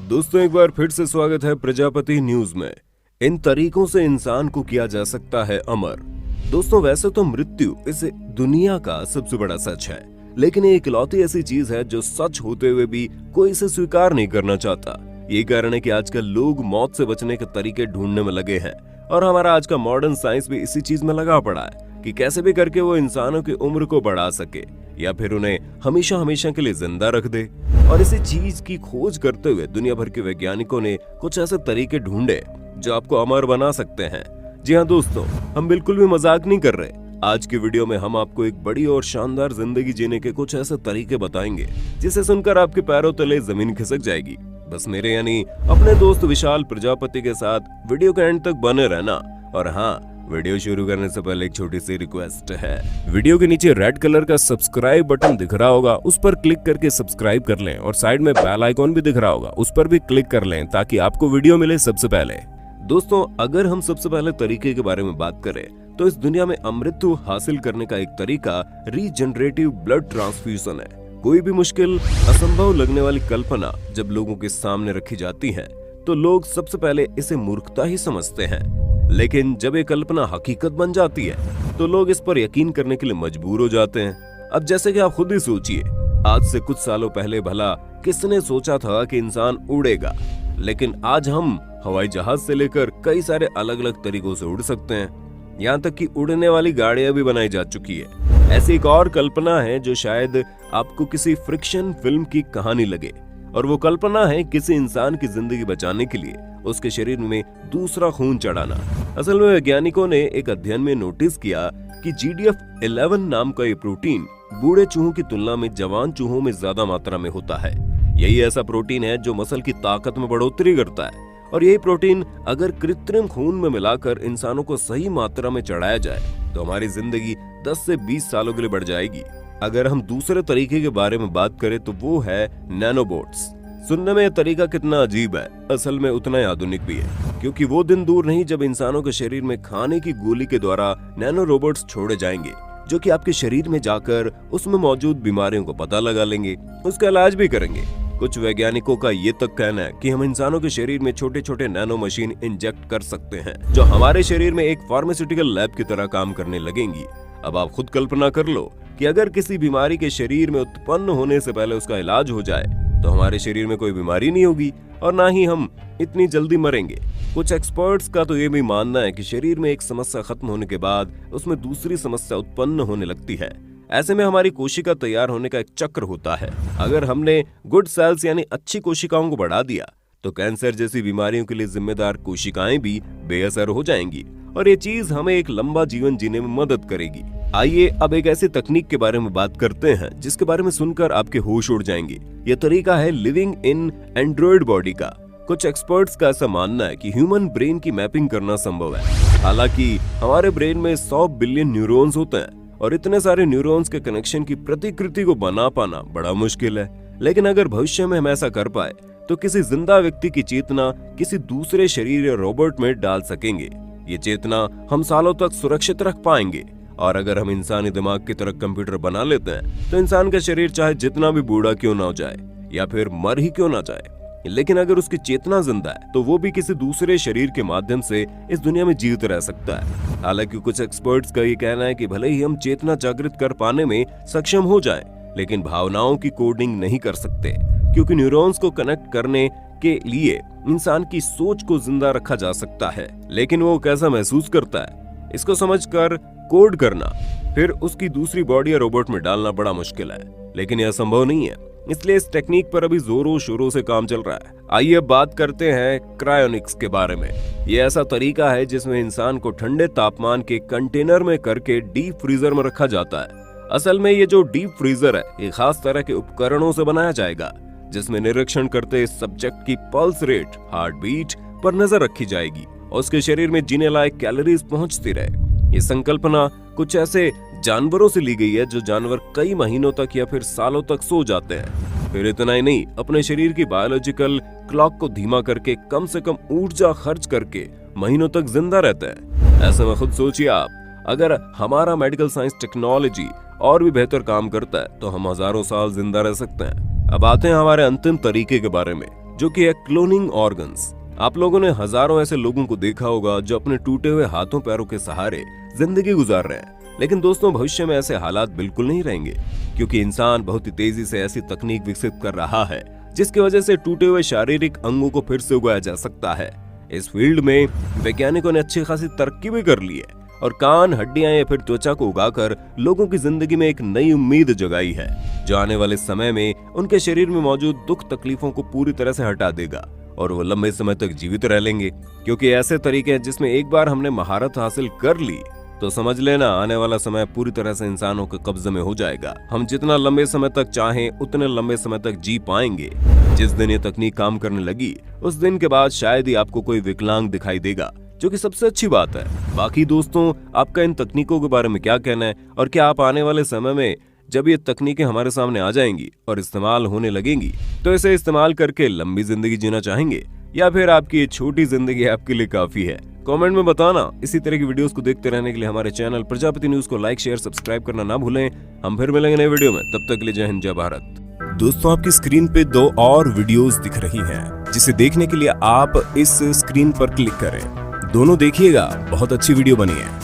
दोस्तों एक बार फिर से स्वागत है प्रजापति न्यूज में। इन तरीकों से इंसान को किया जा सकता है अमर। दोस्तों वैसे तो मृत्यु इस दुनिया का सबसे बड़ा सच है, लेकिन ये इकलौती ऐसी चीज है जो सच होते हुए भी कोई इसे स्वीकार नहीं करना चाहता। यही कारण है कि आजकल लोग मौत से बचने के तरीके ढूंढने में लगे हैं और हमारा आज का मॉडर्न साइंस भी इसी चीज में लगा पड़ा है कि कैसे भी करके वो इंसानों की उम्र को बढ़ा सके या फिर उन्हें हमेशा हमेशा के लिए जिंदा रख दे। और इसी चीज की खोज करते हुए दुनिया भर के वैज्ञानिकों ने कुछ ऐसे तरीके ढूंढे जो आपको अमर बना सकते हैं। जी हाँ दोस्तों, हम बिल्कुल भी मजाक नहीं कर रहे। आज की वीडियो में हम आपको एक बड़ी और शानदार जिंदगी जीने के कुछ ऐसे तरीके बताएंगे जिसे सुनकर आपके पैरों तले जमीन खिसक जाएगी। बस मेरे यानी अपने दोस्त विशाल प्रजापति के साथ वीडियो के एंड तक बने रहना। और हाँ, वीडियो शुरू करने से पहले एक छोटी सी रिक्वेस्ट है। वीडियो के नीचे रेड कलर का सब्सक्राइब बटन दिख रहा होगा, उस पर क्लिक करके सब्सक्राइब कर लें और साइड में बेल आइकॉन भी दिख रहा होगा, उस पर भी क्लिक कर लें ताकि आपको वीडियो मिले सबसे पहले। दोस्तों अगर हम सबसे पहले तरीके के बारे में बात करें तो इस दुनिया में अमृत्यु हासिल करने का एक तरीका रीजनरेटिव ब्लड ट्रांसफ्यूजन है। कोई भी मुश्किल असंभव लगने वाली कल्पना जब लोगों के सामने रखी जाती है तो लोग सबसे पहले इसे मूर्खता ही समझते हैं, लेकिन जब ये कल्पना हकीकत बन जाती है तो लोग इस पर यकीन करने के लिए मजबूर हो जाते हैं। अब जैसे कि आप खुद ही सोचिए, आज से कुछ सालों पहले भला किसने सोचा था कि इंसान उड़ेगा, लेकिन आज हम हवाई जहाज से लेकर कई सारे अलग अलग तरीकों से उड़ सकते हैं। यहाँ तक कि उड़ने वाली गाड़ियां भी बनाई जा चुकी है। ऐसी एक और कल्पना है जो शायद आपको किसी फ्रिक्शन फिल्म की कहानी लगे, और वो कल्पना है किसी इंसान की जिंदगी बचाने के लिए उसके शरीर में दूसरा खून चढ़ाना। असल में वैज्ञानिकों ने एक अध्ययन में नोटिस किया कि GDF11 नाम का ये प्रोटीन बूढ़े चूहों की तुलना में जवान चूहों में ज्यादा मात्रा में होता है। यही ऐसा प्रोटीन है जो मसल की ताकत में बढ़ोतरी करता है, और यही प्रोटीन अगर कृत्रिम खून में मिलाकर इंसानों को सही मात्रा में चढ़ाया जाए तो हमारी जिंदगी 10 से 20 सालों के लिए बढ़ जाएगी। अगर हम दूसरे तरीके के बारे में बात करें तो वो है नैनोबोट्स। सुनने में यह तरीका कितना अजीब है, असल में उतना ही आधुनिक भी है, क्योंकि वो दिन दूर नहीं जब इंसानों के शरीर में खाने की गोली के द्वारा नैनो रोबोट्स छोड़े जाएंगे जो कि आपके शरीर में जाकर उसमें मौजूद बीमारियों को पता लगा लेंगे, उसका इलाज भी करेंगे। कुछ वैज्ञानिकों का ये तक कहना है कि हम इंसानों के शरीर में छोटे छोटे नैनो मशीन इंजेक्ट कर सकते हैं जो हमारे शरीर में एक फार्मास्यूटिकल लैब की तरह काम करने लगेंगी। अब आप खुद कल्पना कर लो कि अगर किसी बीमारी के शरीर में उत्पन्न होने से पहले उसका इलाज हो जाए तो हमारे शरीर में कोई बीमारी नहीं होगी और ना ही हम इतनी जल्दी मरेंगे। कुछ एक्सपर्ट्स का तो ये भी मानना है कि शरीर में एक समस्या खत्म होने के बाद उसमें दूसरी समस्या उत्पन्न होने लगती है। ऐसे में हमारी कोशिका तैयार होने का एक चक्र होता है। अगर हमने गुड सेल्स यानी अच्छी कोशिकाओं को बढ़ा दिया तो कैंसर जैसी बीमारियों के लिए जिम्मेदार कोशिकाएं भी बेअसर हो जाएंगी, और ये चीज हमें एक लंबा जीवन जीने में मदद करेगी। आइए अब एक ऐसी तकनीक के बारे में बात करते हैं जिसके बारे में सुनकर आपके होश उड़ जाएंगे। यह तरीका है लिविंग इन एंड्रॉइड बॉडी का। कुछ एक्सपर्ट्स का ऐसा मानना है कि ह्यूमन ब्रेन की मैपिंग करना संभव है। हालांकि हमारे ब्रेन में 100 बिलियन न्यूरॉन्स होते हैं और इतने सारे न्यूरॉन्स के कनेक्शन की प्रतिकृति को बना पाना बड़ा मुश्किल है। लेकिन अगर भविष्य में हम ऐसा कर पाए तो किसी जिंदा व्यक्ति की चेतना किसी दूसरे शरीर या रोबोट में डाल सकेंगे। ये चेतना हम सालों तक सुरक्षित रख पाएंगे, और अगर हम इंसानी दिमाग की तरह कंप्यूटर बना लेते हैं तो इंसान का शरीर चाहे जितना भी बूढ़ा क्यों ना हो जाए या फिर मर ही क्यों ना जाए, लेकिन अगर उसकी चेतना जिंदा है तो वो भी किसी दूसरे शरीर के माध्यम से इस दुनिया में जीवित रह सकता है। हालांकि कुछ एक्सपर्ट्स का ये कहना है कि भले ही हम चेतना जागृत कर पाने में सक्षम हो जाएं, लेकिन भावनाओं की कोडिंग नहीं कर सकते, क्योंकि न्यूरॉन्स को कनेक्ट करने के लिए इंसान की सोच को जिंदा रखा जा सकता है, लेकिन वो कैसा महसूस करता है इसको समझकर कोड करना फिर उसकी दूसरी बॉडी या रोबोट में डालना बड़ा मुश्किल है। लेकिन यह संभव नहीं है, इसलिए इस टेक्निक पर अभी जोरों शोरों से काम चल रहा है। आइए अब बात करते हैं क्रायोनिक्स के बारे में। यह ऐसा तरीका है जिसमें इंसान को ठंडे तापमान के कंटेनर में करके डीप फ्रीजर में रखा जाता है। असल में ये जो डीप फ्रीजर है ये खास तरह के उपकरणों से बनाया जाएगा जिसमें निरीक्षण करते सब्जेक्ट की पल्स रेट, हार्ट बीट पर नजर रखी जाएगी और उसके शरीर में जीने लायक कैलोरीज पहुंचती रहे। ये संकल्पना कुछ ऐसे जानवरों से ली गई है जो जानवर कई महीनों तक या फिर सालों तक सो जाते हैं। फिर इतना ही नहीं, अपने शरीर की बायोलॉजिकल क्लॉक को धीमा करके कम से कम ऊर्जा खर्च करके महीनों तक जिंदा रहते हैं। ऐसे में खुद सोचिए आप, अगर हमारा मेडिकल साइंस टेक्नोलॉजी और भी बेहतर काम करता है तो हम हजारों साल जिंदा रह सकते हैं। अब आते हैं हमारे अंतिम तरीके के बारे में। जो कि है क्लोनिंग ऑर्गन्स। आप लोगों ने हजारों ऐसे लोगों को देखा होगा जो अपने टूटे हुए हाथों पैरों के सहारे जिंदगी गुजार रहे हैं। लेकिन दोस्तों, भविष्य में ऐसे हालात बिल्कुल नहीं रहेंगे, क्योंकि इंसान बहुत ही तेजी से ऐसी तकनीक विकसित कर रहा है जिसकी वजह से टूटे हुए शारीरिक अंगों को फिर से उगाया जा सकता है। इस फील्ड में वैज्ञानिकों ने अच्छी खासी तरक्की भी कर ली है और कान, हड्डियां या फिर त्वचा को उगाकर लोगों की जिंदगी में एक नई उम्मीद जगाई है, जो आने वाले समय में उनके शरीर में मौजूद दुख तकलीफों को पूरी तरह से हटा देगा और वो लंबे समय तक जीवित रह लेंगे। क्योंकि ऐसे तरीके हैं जिसमें एक बार हमने महारत हासिल कर ली तो समझ लेना आने वाला समय पूरी तरह से इंसानों के कब्जे में हो जाएगा। हम जितना लंबे समय तक चाहें उतने लंबे समय तक जी पाएंगे। जिस दिन ये तकनीक काम करने लगी उस दिन के बाद शायद ही आपको कोई विकलांग दिखाई देगा, जो कि सबसे अच्छी बात है। बाकी दोस्तों, आपका इन तकनीकों के बारे में क्या कहना है और क्या आप आने वाले समय में जब ये तकनीकें हमारे सामने आ जाएंगी और इस्तेमाल होने लगेंगी तो इसे इस्तेमाल करके लंबी जिंदगी जीना चाहेंगे, या फिर आपकी ये छोटी जिंदगी आपके लिए काफी है? कमेंट में बताना। इसी तरह की वीडियोस को देखते रहने के लिए हमारे चैनल प्रजापति न्यूज को लाइक, शेयर, सब्सक्राइब करना ना भूलें। हम फिर मिलेंगे नए वीडियो में, तब तक के लिए जय हिंद, जय भारत। दोस्तों, आपकी स्क्रीन पे 2 और वीडियोस दिख रही हैं, जिसे देखने के लिए आप इस स्क्रीन पर क्लिक करें। दोनों देखिएगा, बहुत अच्छी वीडियो बनी है।